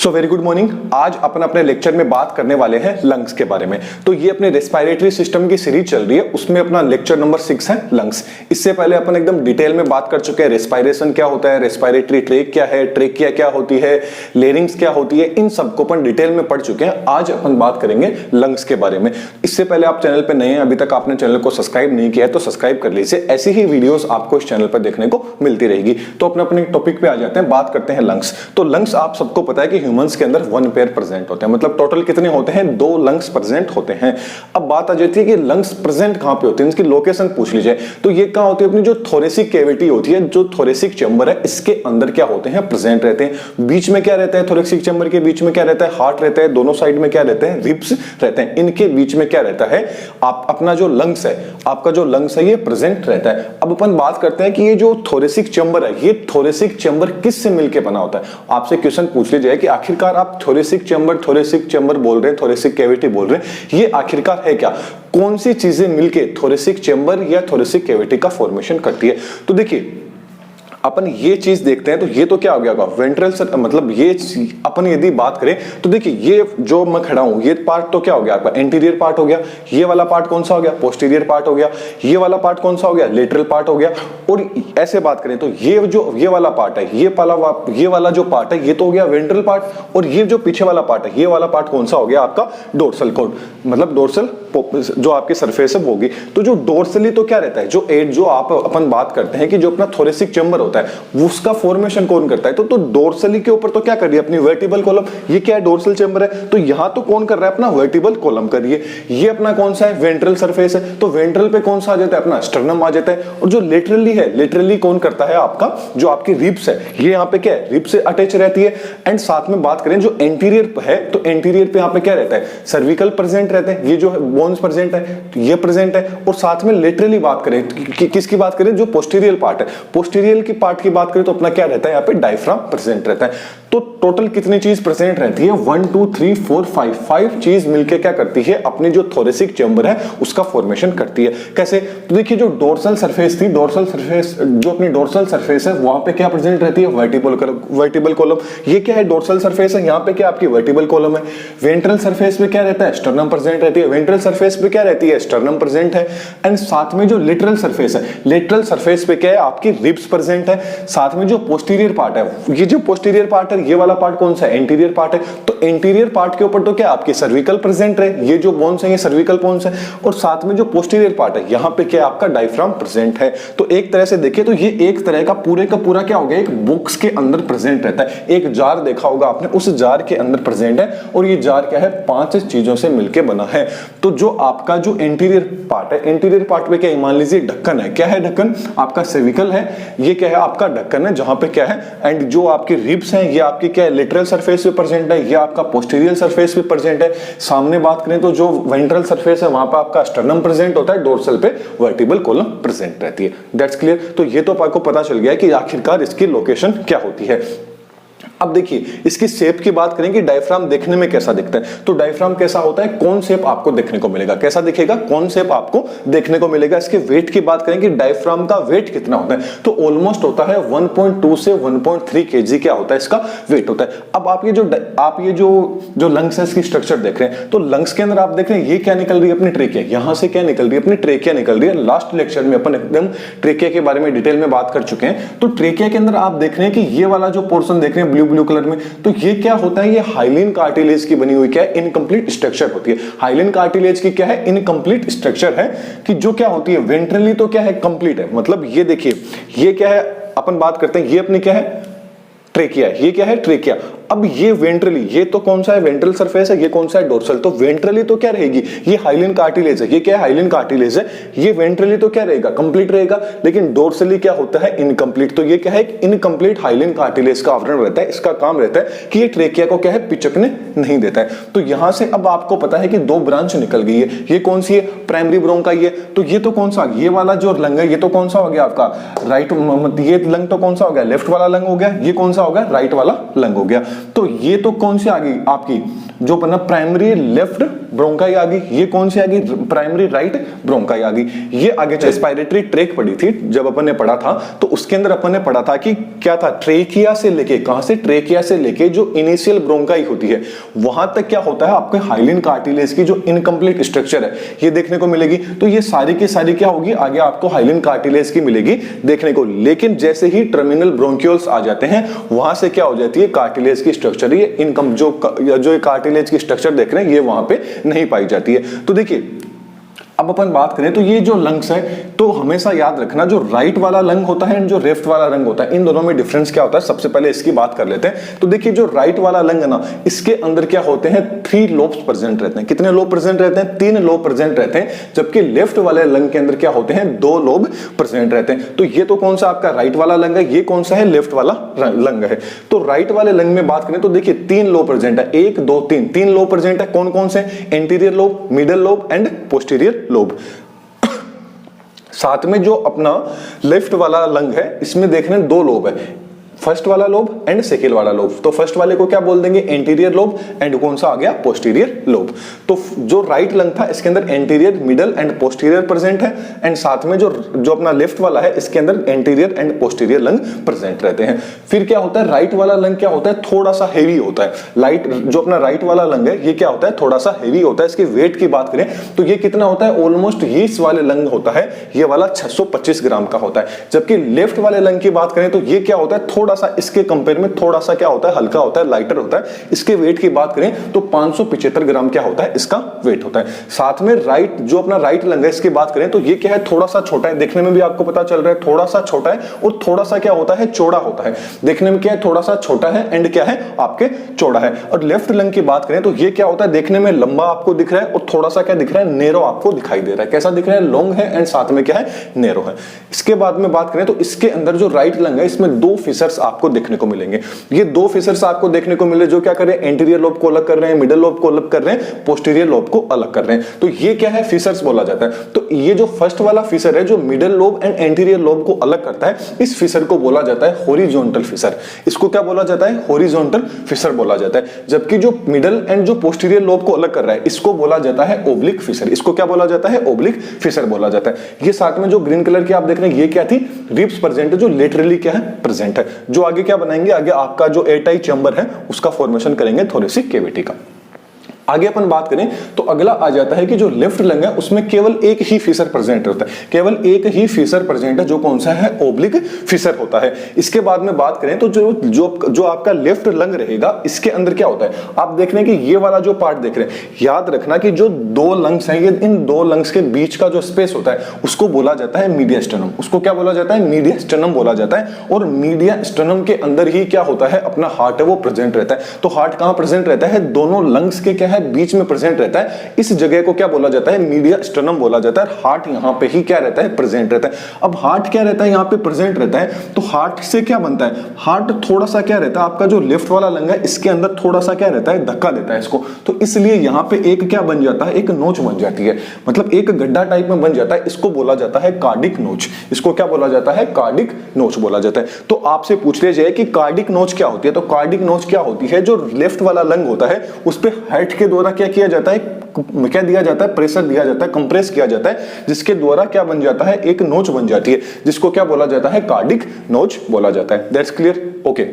So very good morning. आज अपन अपने lecture में बात करने वाले हैं लंग्स के बारे में। तो ये अपने रेस्पिरेटरी सिस्टम की सीरीज चल रही है, उसमें अपना लेक्चर नंबर 6 है लंग्स। इससे पहले अपन एकदम डिटेल में बात कर चुके हैं रेस्पिरेशन क्या होता है, रेस्पिरेटरी ट्रैक क्या है, ट्रेकिया क्या होती है, लेरिंग्स क्या होती है, इन सबको अपन डिटेल में पढ़ चुके हैं। आज अपन बात करेंगे लंग्स के बारे में। इससे पहले आप चैनल पर नए हैं, अभी तक आपने चैनल को सब्सक्राइब नहीं किया है तो सब्सक्राइब कर लीजिए, ऐसी ही वीडियोस आपको इस चैनल पर देखने को मिलती रहेगी। तो अपने टॉपिक पे आ जाते हैं, बात करते हैं लंग्स। तो लंग्स आप सबको पता है कि ह्यूमंस के अंदर 1 पेयर प्रेजेंट होते हैं, मतलब टोटल कितने होते हैं, 2 लंग्स प्रेजेंट होते हैं। अब बात आ जाती है कि लंग्स प्रेजेंट कहां पे होते हैं, इसकी लोकेशन पूछ लीजिए तो ये कहां होती है, अपनी जो थोरेसिक कैविटी होती है, जो थोरेसिक चैम्बर है, इसके अंदर क्या होते हैं, प्रेजेंट रहते हैं। बीच में क्या रहता है, थोरेसिक चैम्बर के बीच में क्या रहता है, हार्ट रहता है। दोनों साइड में क्या रहते हैं, रिब्स रहते हैं। इनके बीच में क्या रहता है, आप अपना जो लंग्स है, आपका जो लंग्स है ये प्रेजेंट रहता है। अब अपन बात करते हैं कि ये जो थोरेसिक चैम्बर है, ये थोरेसिक चैम्बर किससे मिलकर बना होता है। आपसे क्वेश्चन पूछ लीजिए कि आखिरकार आप थोरेसिक चैम्बर बोल रहे हैं, थोरेसिक कैविटी बोल रहे हैं, ये आखिरकार है क्या, कौन सी चीजें मिलके थोरेसिक चैम्बर या थोरेसिक कैविटी का फॉर्मेशन करती है। तो देखिए अपन ये चीज देखते हैं, तो ये तो क्या हो गया, वेंट्रल मतलब ये अपन यदि बात करें तो देखिए ये जो मैं खड़ा हूं, ये पार्ट तो क्या हो गया आपका एंटीरियर पार्ट हो गया। ये वाला पार्ट कौन सा हो गया, पोस्टीरियर पार्ट हो गया। ये वाला पार्ट कौन सा हो गया, लेटरल पार्ट हो गया। और ऐसे बात करें तो ये वाला पार्ट है, ये वाला जो पार्ट है, ये तो हो गया वेंट्रल पार्ट। और ये जो पीछे वाला पार्ट है, ये वाला पार्ट कौन सा हो गया आपका, डोर्सल कॉर्ड, मतलब डोर्सल जो आपकी सरफेस है होगी। तो जो डोर्सली तो क्या रहता है, जो आप अपन बात करते हैं कि जो अपना थोरेसिक चैम्बर होता है उसका फॉर्मेशन कौन करता है, तो डोर्सली के ऊपर तो क्या कर रही है अपनी वर्टिबल कॉलम। ये क्या है, डोर्सल चैम्बर है, तो यहां तो कौन कर रहा है अपना वर्टिबल कॉलम कर रही है। ये अपना कौन सा है, वेंट्रल सरफेस है, तो वेंट्रल पे कौन सा आ जाता है, अपना स्टर्नम आ जाता है। और जो लेटरली है, लेटरली कौन करता है आपका, जो आपकी रिब्स है, ये यहाँ पे क्या है, रिब्स से अटैच रहती है। एंड साथ में बात करें जो एंटीरियर है, तो एंटीरियर पे यहाँ पे क्या रहता है, सर्विकल प्रेजेंट रहते हैं, ये जो बोन्स प्रेजेंट है, ये प्रेजेंट है। और साथ में लेटरली बात करें किसकी बात करें, जो पोस्टीरियर पार्ट है, पोस्टीरियर की पार्ट की बात करें तो अपना क्या रहता है, यहाँ पे डायफ्राम प्रेजेंट रहता है। तो टोटल कितनी चीज प्रेजेंट रहती है, 1 2 3 4 5 चीज मिलके क्या करती है, अपनी जो थोरेसिक चैम्बर है उसका फॉर्मेशन करती है। कैसे, तो देखिए जो डोर्सल सरफेस थी, डोर्सल सरफेस जो अपनी डोर्सल सरफेस है, वहां पे क्या प्रेजेंट रहती है, वर्टिबल कॉलम। ये क्या है, डोर्सल सरफेस है, यहाँ पे क्या आपकी वर्टिबल कॉलम है। वेंट्रल सरफेस पे क्या रहता है, स्टर्नम प्रेजेंट रहती है। वेंट्रल सरफेस पे क्या रहती है, स्टर्नम प्रेजेंट है। एंड साथ में जो लिटरल सरफेस है, लिटरल सरफेस पे क्या है, आपकी रिब्स प्रेजेंट है। साथ में जो पोस्टीरियर पार्ट है, ये जो पोस्टीरियर पार्ट है, ये वाला पार्ट कौन सा है, एंटीरियर पार्ट है। तो एंटीरियर पार्ट के ऊपर तो क्या आपकी सर्विकल प्रेजेंट है, ये जो बोन्स है ये सर्विकल बोन्स है। और साथ में जो पोस्टीरियर पार्ट है, यहां पे क्या आपका डायफ्राम प्रेजेंट है। तो एक तरह से देखिए तो ये एक तरह का पूरे का पूरा क्या हो गया, एक बॉक्स के अंदर प्रेजेंट रहता है। एक जार देखा होगा आपने, उस जार के अंदर प्रेजेंट है। और ये जार क्या है, 5 चीजों से मिलकर बना है। तो जो आपका जो एंटीरियर पार्ट है, एंटीरियर पार्ट पे क्या मान लीजिए ढक्कन है, क्या है ढक्कन, आपका सर्विकल है। ये क्या है, आपका ढक्कन है जहां पे क्या है। एंड जो आपकी रिब्स हैं, ये आपकी क्या है, लिटरल सरफेस पे प्रेजेंट है, ये आपका पोस्टीरियर सरफेस पे प्रेजेंट है। सामने बात करें तो जो वेंट्रल सरफेस है, वहां पे आपका स्टर्नम प्रेजेंट होता है, डोर्सल पे वर्टिबल कॉलम प्रेजेंट रहती है। That's clear. तो ये तो आपको पता चल गया कि आखिरकार इसकी लोकेशन क्या होती है। अब देखिए इसकी शेप की बात करें कि डायफ्राम देखने में कैसा दिखता है। तो डायफ्राम कैसा होता है, कौन शेप आपको देखने को मिलेगा, कैसा दिखेगा, कौन शेप आपको देखने को मिलेगा। इसके वेट की बात करें कि डायफ्राम का वेट कितना होता है, तो ऑलमोस्ट होता है 1.2 से 1.3 kg क्या होता है, इसका वेट होता है। अब आप ये जो लंग्स है, इसकी स्ट्रक्चर देख रहे हैं, तो लंग्स के अंदर आप देख रहे हैं ये क्या निकल रही है, अपनी ट्रेकिया। यहां से क्या निकल रही है, अपनी ट्रेकिया निकल रही है। लास्ट लेक्चर में अपन एकदम ट्रेकिया के बारे में डिटेल में बात कर चुके हैं। तो ट्रेकिया के अंदर आप देख रहे हैं कि ये वाला जो पोर्शन देख रहे हैं ब्लू कलर में, तो ये क्या होता है, ये हाइलिन कार्टिलेज की बनी हुई क्या है, इनकम्प्लीट स्ट्रक्चर होती है। हाइलिन कार्टिलेज की क्या है, इनकम्प्लीट स्ट्रक्चर है कि जो क्या होती है, वेंट्रली तो क्या है, कंप्लीट है। मतलब ये देखिए ये क्या है, अपन बात करते हैं, ये अपनी क्या है, ट्रेकिया। ये क्या है, ट्रेकिया। अब ये वेंट्रली, ये तो कौन सा है, वेंट्रल सरफेस है, ये कौन सा है, डोर्सल। तो वेंट्रली तो क्या रहेगी, ये हाइलिन कार्टिलेज है। ये क्या है, हाइलिन कार्टिलेज है। ये वेंट्रली तो क्या रहेगा, कंप्लीट रहेगा। लेकिन डोर्सली क्या होता है, इनकम्प्लीट। तो ये क्या है, इनकम्प्लीट हाइलिन कार्टिलेज का आवरण रहता है। इसका काम रहता है कि ये ट्रेकिया को क्या है, पिचकने नहीं देता है। तो यहां से अब आपको पता है कि 2 ब्रांच निकल गई है। ये कौन सी है, प्राइमरी ब्रोंकाई है। तो ये तो कौन सा, ये वाला जो लंग है, ये तो कौन सा हो गया आपका राइट, ये लंग तो कौन सा हो गया, लेफ्ट वाला लंग हो गया। ये कौन सा हो गया, राइट वाला लंग हो गया। तो ये तो कौन सी आ गई आपकी, जो अपना प्राइमरी लेफ्ट ब्रोंकाई आ गई, ये कौन सी आ गई, प्राइमरी राइट ब्रोंकाई आ गई। ये आगे रेस्पिरेटरी ट्रैक पढ़ी थी जब अपन ने पढ़ा था, तो उसके अंदर अपन ने पढ़ा था कि क्या था, ट्रेकिया से लेके, कहां से, ट्रेकिया से लेके जो इनिशियल ब्रोंकाई होती है वहां तक क्या होता है, आपके हाइलिन कार्टिलेज की जो इनकम्प्लीट स्ट्रक्चर है ये देखने को मिलेगी। तो ये सारी की सारी क्या होगी, आगे आपको हाइलिन कार्टिलेज की मिलेगी देखने को। लेकिन जैसे ही टर्मिनल ब्रोंक्यूल्स आ जाते हैं वहां से क्या हो जाती है, कार्टिलेज की स्ट्रक्चर, ये इनकम जो कार्टिलेज की स्ट्रक्चर देख रहे हैं ये वहां पे नहीं पाई जाती है। तो देखिए अब अपन बात करें तो ये जो लंग्स है, तो हमेशा याद रखना जो राइट वाला लंग होता है एंड जो लेफ्ट वाला लंग होता है, इन दोनों में डिफरेंस क्या होता है, सबसे पहले इसकी बात कर लेते हैं। तो देखिए जो राइट वाला लंग है ना, इसके अंदर क्या होते हैं, 3 लोब्स प्रेजेंट रहते हैं। कितने लोब प्रेजेंट रहते हैं, 3 लोब प्रेजेंट रहते हैं। जबकि लेफ्ट वाले लंग के अंदर क्या होते हैं, 2 लोब प्रेजेंट रहते हैं। तो ये तो कौन सा आपका राइट वाला लंग है, ये कौन सा है, लेफ्ट वाला लंग है। तो राइट वाले लंग में बात करें तो देखिए 3 लोब प्रेजेंट है, 1 2 3 लोब प्रेजेंट है। कौन कौन से, anterior lobe, middle lobe and posterior lobe. साथ में जो अपना लेफ्ट वाला लंग है इसमें देख रहे हैं 2 लोब है, फर्स्ट वाला लोब एंड सेकेंड वाला लोब। तो फर्स्ट वाले को क्या बोल देंगे, एंटीरियर लोब, एंड कौन सा आ गया, पोस्टीरियर लोब। तो जो राइट लंग था इसके अंदर anterior, middle and posterior present है, एंड साथ में जो अपना लेफ्ट वाला है इसके अंदर anterior and posterior lung present रहते हैं। फिर क्या होता है, राइट वाला लंग क्या होता है, थोड़ा सा हेवी होता है। जो अपना राइट वाला लंग है ये क्या होता है, थोड़ा सा हेवी होता है। इसके वेट की बात करें तो ये कितना होता है, ऑलमोस्ट ये इस वाले लंग होता है ये वाला 625 ग्राम का होता है। जबकि लेफ्ट वाले लंग की बात करें तो ये क्या होता है, थोड़ा सा इसके कंपेयर में थोड़ा सा क्या होता है, हल्का होता है, लाइटर होता है। इसके वेट की बात करें तो 575 ग्राम क्या होता है, इसका वेट होता है। साथ में राइट जो अपना राइट लंग है इसकी बात करें तो ये क्या है, थोड़ा सा छोटा है, देखने में भी आपको पता चल रहा है थोड़ा सा छोटा है, और थोड़ा सा क्या होता है, चौड़ा होता है। देखने में क्या है, थोड़ा सा छोटा है एंड क्या है आपके चौड़ा है। और लेफ्ट लंग की बात करें तो ये क्या होता है, देखने में लंबा आपको दिख रहा है और थोड़ा सा क्या दिख रहा है, नेरो आपको दिखाई दे रहा है। कैसा दिख रहा है, लॉन्ग है एंड साथ में क्या है, नेरो है। इसके बाद में बात करें तो इसके अंदर जो राइट लंग है इसमें 2 फिशर्स आपको देखने को मिलेंगे। ये 2 फिशर्स आपको देखने को मिले जो क्या कर रहे हैं, एंटीरियर लोब को अलग कर रहे हैं, मिडिल लोब को अलग कर रहे हैं, पोस्टीरियर लोब को अलग कर रहे हैं। तो ये क्या है, फिशर्स बोला जाता है। तो ये जो फर्स्ट वाला फिशर है जो middle lobe and anterior lobe को अलग करता है, इस फिशर को बोला जाता है हॉरिजॉन्टल फिशर। इसको क्या बोला जाता है, हॉरिजॉन्टल फिशर बोला जाता है। जबकि जो मिडिल एंड जो पोस्टीरियर लोब को अलग कर रहा है इसको बोला जाता है ओब्लिक फिशर। इसको क्या बोला जाता है, ओब्लिक फिशर बोला जाता है। ये साथ में जो ग्रीन कलर की आप देख रहे हैं ये क्या थी, रिब्स प्रेजेंट है जो लेटरली क्या है, प्रेजेंट है। जो आगे क्या बनाएंगे, आगे आपका जो एयरटाइट चैम्बर है उसका फॉर्मेशन करेंगे थोरेसिक कैविटी का। आगे अपन बात करें तो अगला आ जाता है कि जो लेफ्ट लंग है उसमें केवल एक ही फिशर प्रेजेंट होता है, केवल एक ही फिशर प्रेजेंट है जो कौन सा है, ओब्लिक फिशर होता है। इसके बाद में बात करें तो जो आपका लेफ्ट लंग रहेगा इसके अंदर क्या होता है, आप देख रहे हैं कि ये वाला जो पार्ट देख रहे हैं, याद रखना कि जो 2 लंग्स हैं ये इन 2 लंग्स के बीच का जो स्पेस होता है उसको बोला जाता है मीडियास्टर्नम। उसको क्या बोला जाता है, मीडियास्टर्नम बोला जाता है। और मीडियास्टर्नम के अंदर ही क्या होता है, अपना हार्ट है वो प्रेजेंट रहता है। तो हार्ट कहां प्रेजेंट रहता है, दोनों लंग्स के क्या है, बीच में प्रेजेंट रहता है। इस जगह को क्या बोला जाता है, मीडियास्टर्नम बोला जाता है। हार्ट यहां पे ही क्या रहता है, प्रेजेंट रहता है। अब हार्ट क्या रहता है, यहां पे प्रेजेंट रहता है, तो हार्ट से क्या बनता है, हार्ट थोड़ा सा क्या रहता है, आपका जो लेफ्ट वाला लंग है इसके अंदर थोड़ा सा क्या रहता है, धक्का देता है इसको। तो इसलिए यहां पे एक क्या बन जाता है, एक नोच बन जाती है, मतलब एक गड्ढा टाइप में बन जाता है। इसको बोला जाता है कार्डिक नोच। इसको क्या बोला जाता है, कार्डिक नोच बोला जाता है। तो आपसे पूछ लिया जाए कि कार्डिक नोच क्या होती है, तो कार्डिक नोच क्या होती है, जो लेफ्ट वाला लंग होता है उस पे हार्ट के द्वारा क्या किया जाता है, क्या दिया जाता है, प्रेशर दिया जाता है, कंप्रेस किया जाता है, जिसके द्वारा क्या बन जाता है, एक नोच बन जाती है, जिसको क्या बोला जाता है, कार्डिक नोच बोला जाता है। That's clear, okay.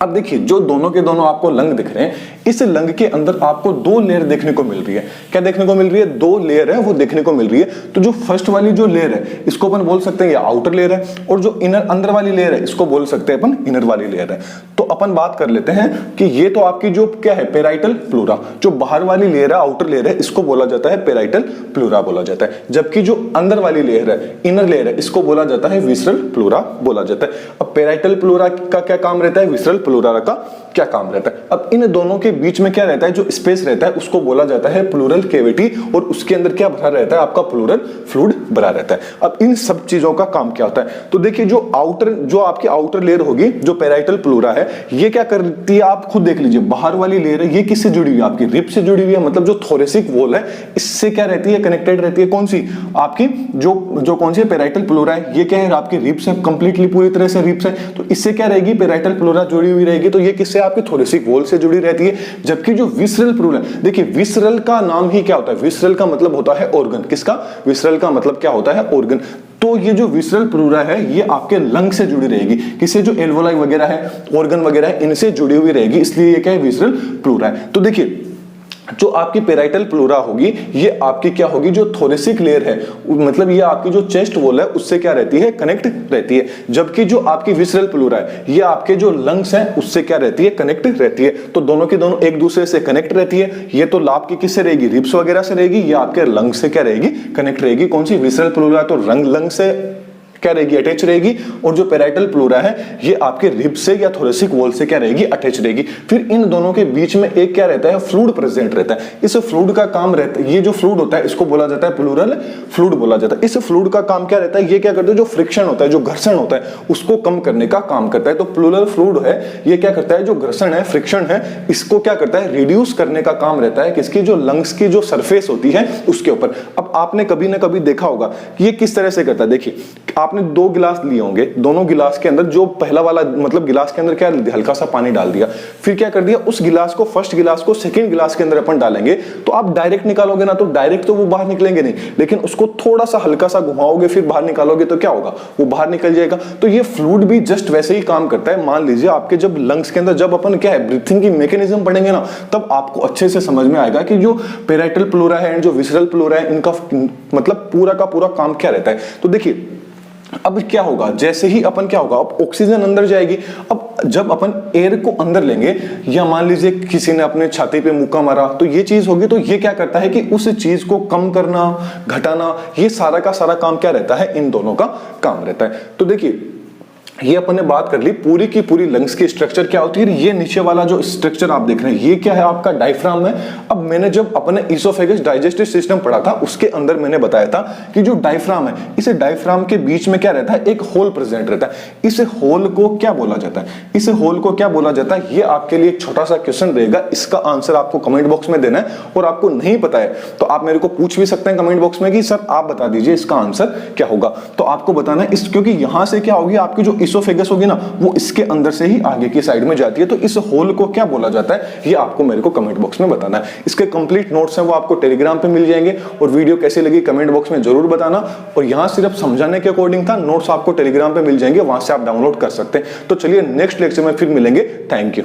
अब देखिए जो दोनों के दोनों आपको लंग दिख रहे हैं, इस लंग के अंदर आपको 2 लेयर देखने को मिल रही है। क्या देखने को मिल रही है, 2 लेयर है वो देखने को मिल रही है। तो जो फर्स्ट वाली जो लेयर है इसको अपन बोल सकते हैं ये आउटर लेयर है, और जो इनर अंदर वाली लेयर है इसको बोल सकते हैं अपन इनर वाली लेयर है। तो अपन बात कर लेते हैं कि ये तो आपकी जो क्या है, पेराइटल प्लूरा। जो बाहर वाली लेयर है, आउटर लेयर है, इसको बोला जाता है पेराइटल प्लूरा बोला जाता है। जबकि जो अंदर वाली लेयर है, इनर लेयर है, इसको बोला जाता है विसरल प्लूरा बोला जाता है। अब पेराइटल प्लूरा का क्या काम रहता है, विसरल प्लूरा का क्या काम रहता है। अब इन दोनों के बीच में क्या रहता है, जो स्पेस रहता है उसको बोला जाता है प्लूरल कैविटी, और उसके अंदर क्या भरा रहता है, आपका प्लूरल फ्लूइड भरा रहता है। अब इन सब चीजों का काम क्या होता है, तो देखिए जो आपकी आउटर लेयर होगी, जो पेराइटल प्लूरा है, ये क्या करती है, आप खुद देख लीजिए। बाहर वाली लेयर है ये किससे जुड़ी हुई है, आपकी रिब से जुड़ी हुई है, मतलब जो थोरेसिक वॉल है इससे क्या रहती है, कनेक्टेड रहती है। कौन सी, आपकी जो कौन सी पेराइटल प्लूरा है, ये क्या है, आपकी रिब से कंप्लीटली पूरी तरह से रिब से, तो इससे क्या रहेगी, पेराइटल प्लूरा जुड़ी हुई रहेगी। तो ये किससे, आपके थोरेसिक वॉल से जुड़ी रहती है। जबकि जो विसरल प्लूरा, देखिए विसरल का नाम ही क्या होता है, विसरल का मतलब होता है ऑर्गन। किसका? विसरल का मतलब क्या होता है? ऑर्गन। तो ये जो विसरल प्लूरा है ये आपके लंग से जुड़ी रहेगी, किससे? जो एल्वोलाई वगैरह है, ऑर्गन वगैरह है, इनसे जुड़ी हुई रहेगी, इसलिए ये क्या है? विसरल प्लूरा है। तो देखिए जो आपकी पेराइटल प्लूरा होगी ये आपकी क्या होगी? जो थोरेसिक लेयर है, मतलब ये आपकी जो चेस्ट वॉल है उससे क्या रहती है? कनेक्ट रहती है। जबकि जो आपकी विसरल प्लूरा है ये आपके जो लंग्स हैं उससे क्या रहती है? कनेक्ट रहती है। तो दोनों की दोनों एक दूसरे से कनेक्ट रहती है। ये तो आपकी किससे रहेगी? रिब्स वगैरह से रहेगी। ये आपके लंग से क्या रहेगी? कनेक्ट रहेगी। कौन सी? विसरल प्लूरा तो लंग से क्या रहेगी? अटैच रहेगी। और जो पेराइटल प्लूरा है ये आपके रिब से या थोरेसिक वॉल से क्या रहेगी? अटैच रहेगी। फिर इन दोनों के बीच में एक क्या रहता है? फ्लूइड प्रेजेंट रहता है। इस फ्लूइड का काम रहता है, ये जो फ्लूइड होता है इसको बोला जाता है प्लूरल फ्लूइड बोला जाता है। इस फ्लूइड का काम क्या रहता है? ये क्या करता है? जो फ्रिक्शन होता है, जो घर्षण होता है उसको कम करने का काम करता है। तो प्लूरल फ्लूइड है ये क्या करता है? जो घर्षण है, फ्रिक्शन है, इसको क्या करता है? रिड्यूस करने का काम रहता है। किसकी? जो लंग्स की जो सरफेस होती है उसके ऊपर। अब आपने कभी ना कभी देखा होगा कि ये किस तरह से करता है। देखिए आपने 2 गिलास लिए होंगे, दोनों गिलास के अंदर जो पहला वाला मतलब गिलास के अंदर क्या हल्का सा पानी डाल दिया, फिर क्या कर दिया उस गिलास को, फर्स्ट गिलास को सेकंड गिलास के अंदर अपन डालेंगे तो आप डायरेक्ट निकालोगे ना, तो डायरेक्ट तो वो बाहर निकलेंगे नहीं, लेकिन उसको थोड़ा सा हल्का सा घुमाओगे फिर बाहर निकालोगे तो क्या होगा? वो बाहर निकल जाएगा। तो ये फ्लूइड भी जस्ट वैसे ही काम करता है। मान लीजिए आपके जब लंग्स के अंदर जब अपन क्या है ब्रीथिंग की मैकेनिज्म पढ़ेंगे ना, तब आपको अच्छे से समझ में आएगा कि जो पेराइटल प्लूरा है जो विसरल प्लूरा है इनका मतलब पूरा का पूरा काम क्या रहता है। तो देखिए अब क्या होगा, जैसे ही अपन क्या होगा, अब ऑक्सीजन अंदर जाएगी। अब जब अपन एयर को अंदर लेंगे या मान लीजिए किसी ने अपने छाती पे मुक्का मारा तो ये चीज होगी, तो ये क्या करता है कि उस चीज को कम करना, घटाना, ये सारा का सारा काम क्या रहता है? इन दोनों का काम रहता है। तो देखिए ये अपन ने बात कर ली पूरी की पूरी लंग्स की स्ट्रक्चर क्या होती है। ये नीचे वाला जो स्ट्रक्चर आप देख रहे हैं ये क्या है? आपका डायफ्राम है। अब मैंने जब अपने इसोफेगस डाइजेस्टिव सिस्टम पढ़ा था उसके अंदर मैंने बताया था कि जो डायफ्राम है, इस डायफ्राम के बीच में क्या रहता है? एक होल प्रेजेंट रहता है। इस होल को क्या बोला जाता है? इस होल को क्या बोला जाता है? ये आपके लिए एक छोटा सा क्वेश्चन रहेगा, इसका आंसर आपको कमेंट बॉक्स में देना है। और आपको नहीं पता है तो आप मेरे को पूछ भी सकते हैं कमेंट बॉक्स में कि सर आप बता दीजिए इसका आंसर क्या होगा। तो आपको बताना है इस, क्योंकि यहां से क्या होगी आपकी जो इसोफेगस होगी ना वो इसके अंदर से ही आगे की साइड में जाती है। तो इस होल को क्या बोला जाता है ये आपको मेरे को कमेंट बॉक्स में बताना है। इसके कंप्लीट नोट्स हैं वो आपको टेलीग्राम पे मिल जाएंगे। और वीडियो कैसी लगी कमेंट बॉक्स में जरूर बताना। और यहां सिर्फ समझाने के अकॉर्डिंग था, नोट्स आपको टेलीग्राम पे मिल जाएंगे, वहां से आप डाउनलोड कर सकते हैं। तो चलिए नेक्स्ट लेक्चर में फिर मिलेंगे। Thank you.